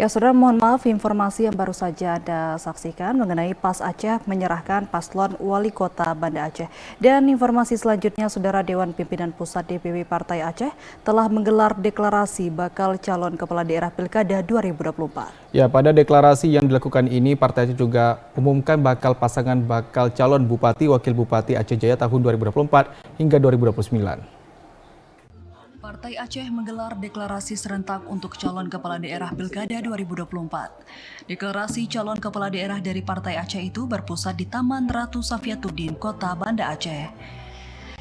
Ya, saudara, mohon maaf informasi yang baru saja Anda saksikan mengenai PAS Aceh menyerahkan paslon Wali Kota Banda Aceh. Dan informasi selanjutnya, saudara, Dewan Pimpinan Pusat DPW Partai Aceh telah menggelar deklarasi bakal calon kepala daerah Pilkada 2024. Ya, pada deklarasi yang dilakukan ini, Partai Aceh juga umumkan bakal calon Bupati Wakil Bupati Aceh Jaya tahun 2024 hingga 2029. Partai Aceh menggelar deklarasi serentak untuk calon kepala daerah Pilkada 2024. Deklarasi calon kepala daerah dari Partai Aceh itu berpusat di Taman Ratu Safiatuddin, Kota Banda Aceh.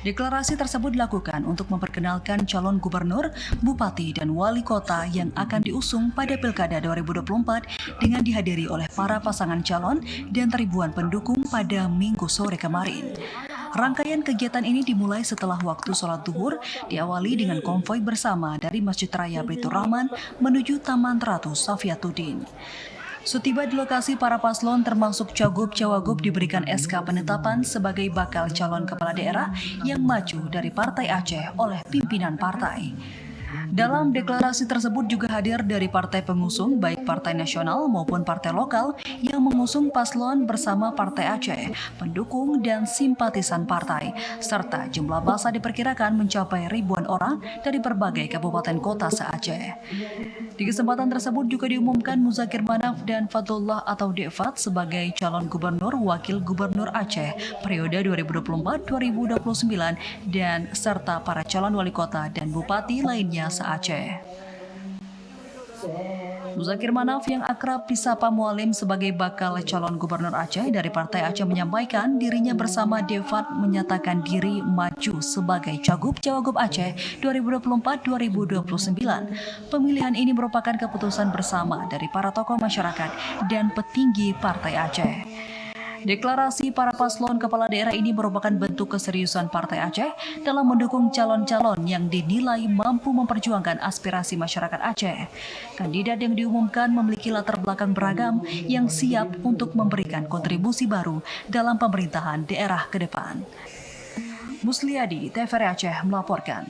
Deklarasi tersebut dilakukan untuk memperkenalkan calon gubernur, bupati, dan wali kota yang akan diusung pada Pilkada 2024 dengan dihadiri oleh para pasangan calon dan ribuan pendukung pada Minggu sore kemarin. Rangkaian kegiatan ini dimulai setelah waktu sholat zuhur, diawali dengan konvoi bersama dari Masjid Raya Baitur Rahman menuju Taman Ratu Safiatuddin. Setiba di lokasi, para paslon termasuk Cagup-Cawagup diberikan SK penetapan sebagai bakal calon kepala daerah yang maju dari Partai Aceh oleh pimpinan partai. Dalam deklarasi tersebut juga hadir dari partai pengusung baik partai nasional maupun partai lokal yang mengusung paslon bersama Partai Aceh, pendukung dan simpatisan partai, serta jumlah massa diperkirakan mencapai ribuan orang dari berbagai kabupaten kota se-Aceh. Di kesempatan tersebut juga diumumkan Muzakir Manaf dan Fadlullah atau Dekfat sebagai calon gubernur wakil gubernur Aceh periode 2024-2029 dan serta para calon wali kota dan bupati lainnya se-Aceh. Muzakir Manaf yang akrab disapa Mualim sebagai bakal calon gubernur Aceh dari Partai Aceh menyampaikan dirinya bersama Dekfat menyatakan diri maju sebagai Cagup-Cawagup Aceh 2024-2029. Pemilihan ini merupakan keputusan bersama dari para tokoh masyarakat dan petinggi Partai Aceh. Deklarasi para paslon kepala daerah ini merupakan bentuk keseriusan Partai Aceh dalam mendukung calon-calon yang dinilai mampu memperjuangkan aspirasi masyarakat Aceh. Kandidat yang diumumkan memiliki latar belakang beragam yang siap untuk memberikan kontribusi baru dalam pemerintahan daerah ke depan. Musliadi, TVRI Aceh melaporkan.